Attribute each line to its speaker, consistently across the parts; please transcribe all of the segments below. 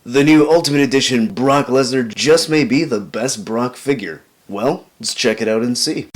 Speaker 1: The new Ultimate Edition Brock Lesnar just may be the best Brock figure. Well, let's check it out and see.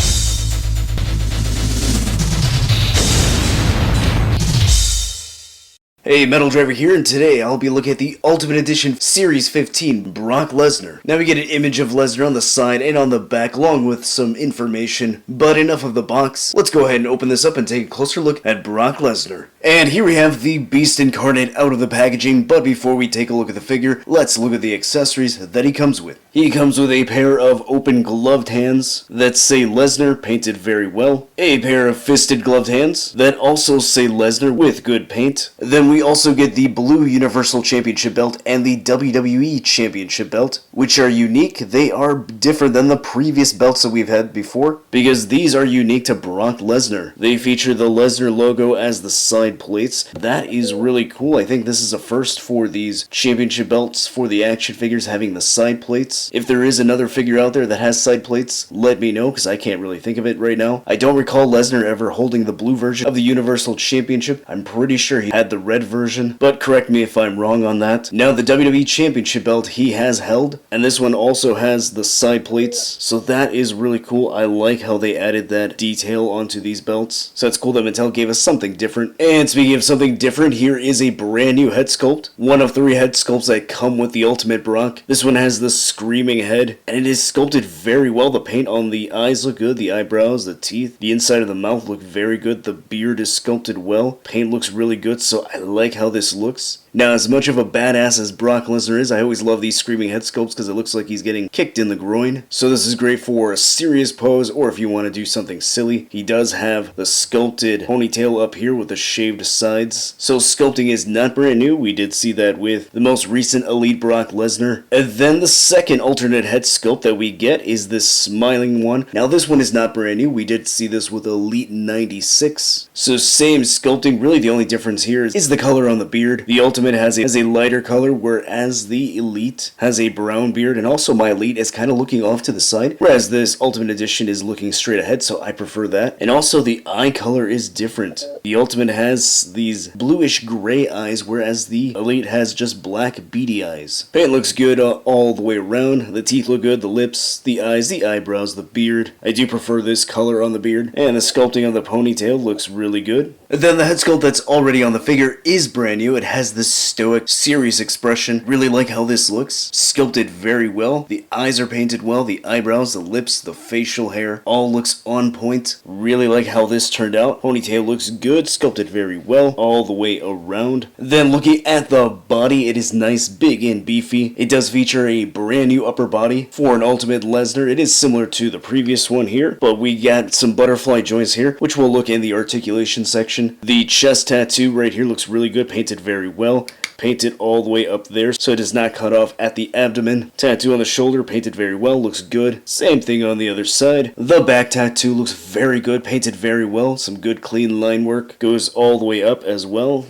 Speaker 1: Hey, Metal Driver here, and today I'll be looking at the Ultimate Edition Series 15 Brock Lesnar. Now we get an image of Lesnar on the side and on the back along with some information, but enough of the box. Let's go ahead and open this up and take a closer look at Brock Lesnar. And here we have the Beast Incarnate out of the packaging, but before we take a look at the figure, let's look at the accessories that he comes with. He comes with a pair of open gloved hands that say Lesnar, painted very well. A pair of fisted gloved hands that also say Lesnar with good paint. Then we also get the blue Universal Championship belt and the WWE Championship belt, which are unique. They are different than the previous belts that we've had before, because these are unique to Brock Lesnar. They feature the Lesnar logo as the side plates. That is really cool. I think this is a first for these championship belts for the action figures having the side plates. If there is another figure out there that has side plates, let me know, because I can't really think of it right now. I don't recall Lesnar ever holding the blue version of the Universal Championship. I'm pretty sure he had the red version, but correct me if I'm wrong on that. Now the WWE Championship belt he has held, and this one also has the side plates, so that is really cool. I like how they added that detail onto these belts, so it's cool that Mattel gave us something different. And speaking of something different, here is a brand new head sculpt, one of 3 head sculpts that come with the Ultimate Brock. This one has the screaming head, and it is sculpted very well. The paint on the eyes look good, the eyebrows, the teeth, the inside of the mouth look very good, the beard is sculpted well, paint looks really good, so I like how this looks. Now, as much of a badass as Brock Lesnar is, I always love these screaming head sculpts because it looks like he's getting kicked in the groin. So this is great for a serious pose, or if you want to do something silly. He does have the sculpted ponytail up here with the shaved sides. So sculpting is not brand new. We did see that with the most recent Elite Brock Lesnar. And then the second alternate head sculpt that we get is this smiling one. Now this one is not brand new. We did see this with Elite 96. So same sculpting. Really the only difference here is the color on the beard. The Ultimate has a lighter color, whereas the Elite has a brown beard, and also my Elite is kind of looking off to the side, whereas this Ultimate Edition is looking straight ahead, so I prefer that. And also the eye color is different. The Ultimate has these bluish gray eyes, whereas the Elite has just black beady eyes. Paint looks good all the way around. The teeth look good, the lips, the eyes, the eyebrows, the beard. I do prefer this color on the beard, and the sculpting on the ponytail looks really good. And then the head sculpt that's already on the figure is brand new. It has this stoic, serious expression. Really like how this looks. Sculpted very well. The eyes are painted well. The eyebrows, the lips, the facial hair, all looks on point. Really like how this turned out. Ponytail looks good. Sculpted very well all the way around. Then looking at the body, it is nice, big, and beefy. It does feature a brand new upper body for an Ultimate Lesnar. It is similar to the previous one here, but we got some butterfly joints here, which we'll look in the articulation section. The chest tattoo right here looks really good, painted very well. Painted all the way up there so it does not cut off at the abdomen. Tattoo on the shoulder, painted very well, looks good. Same thing on the other side. The back tattoo looks very good, painted very well. Some good clean line work. Goes all the way up as well.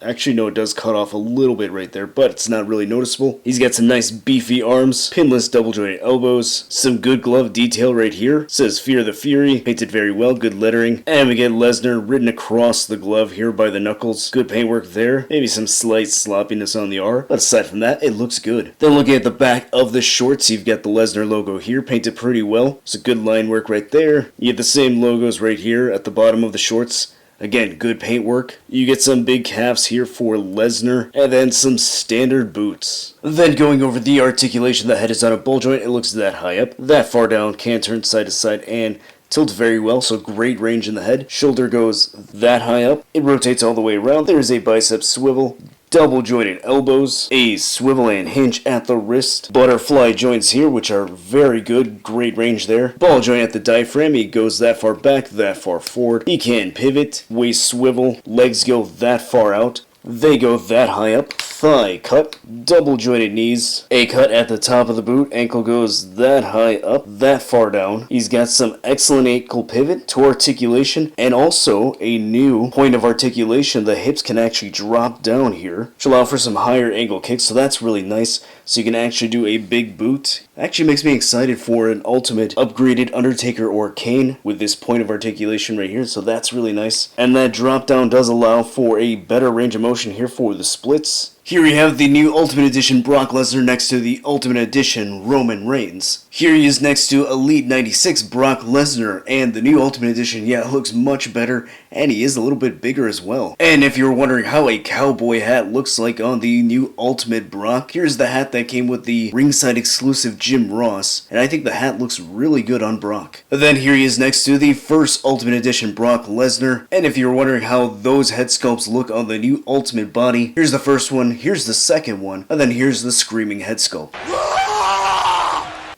Speaker 1: Actually, no, it does cut off a little bit right there, but it's not really noticeable. He's got some nice beefy arms, pinless double jointed elbows, some good glove detail right here. It says Fear the Fury, painted very well, good lettering. And we get Lesnar written across the glove here by the knuckles. Good paintwork there. Maybe some slight sloppiness on the R, but aside from that, it looks good. Then looking at the back of the shorts, you've got the Lesnar logo here, painted pretty well. It's a good line work right there. You have the same logos right here at the bottom of the shorts. Again, good paintwork. You get some big calves here for Lesnar, and then some standard boots. Then going over the articulation, the head is on a ball joint. It looks that high up, that far down, can turn side to side, and tilts very well, so great range in the head. Shoulder goes that high up. It rotates all the way around. There's a bicep swivel. Double jointed elbows, a swivel and hinge at the wrist, butterfly joints here, which are very good, great range there. Ball joint at the diaphragm, he goes that far back, that far forward. He can pivot, waist swivel, legs go that far out. They go that high up. Thigh cut, double jointed knees, a cut at the top of the boot, ankle goes that high up, that far down. He's got some excellent ankle pivot to articulation, and also a new point of articulation. The hips can actually drop down here, which allow for some higher angle kicks, so that's really nice. So you can actually do a big boot. Actually makes me excited for an ultimate upgraded Undertaker or Kane with this point of articulation right here, so that's really nice. And that drop down does allow for a better range of motion here for the splits. Here we have the new Ultimate Edition Brock Lesnar next to the Ultimate Edition Roman Reigns. Here he is next to Elite 96 Brock Lesnar, and the new Ultimate Edition, yeah, looks much better, and he is a little bit bigger as well. And if you're wondering how a cowboy hat looks like on the new Ultimate Brock, here's the hat that came with the ringside exclusive Jim Ross, and I think the hat looks really good on Brock. Then here he is next to the first Ultimate Edition Brock Lesnar, and if you're wondering how those head sculpts look on the new Ultimate body, here's the first one, here's the second one, and then here's the screaming head sculpt.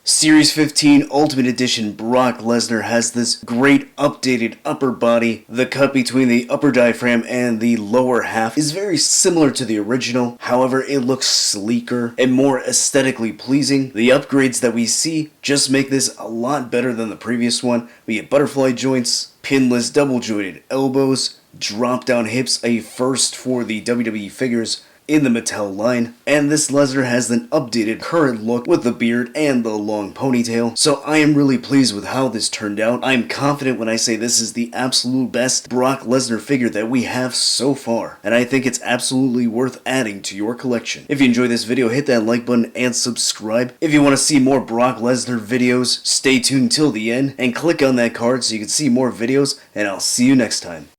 Speaker 1: Series 15 Ultimate Edition Brock Lesnar has this great updated upper body. The cut between the upper diaphragm and the lower half is very similar to the original, however it looks sleeker and more aesthetically pleasing. The upgrades that we see just make this a lot better than the previous one. We get butterfly joints, pinless double jointed elbows, drop down hips, a first for the WWE figures in the Mattel line, and this Lesnar has an updated current look with the beard and the long ponytail, so I am really pleased with how this turned out. I'm confident when I say this is the absolute best Brock Lesnar figure that we have so far, and I think it's absolutely worth adding to your collection. If you enjoyed this video, hit that like button and subscribe. If you want to see more Brock Lesnar videos, stay tuned till the end and click on that card so you can see more videos, and I'll see you next time.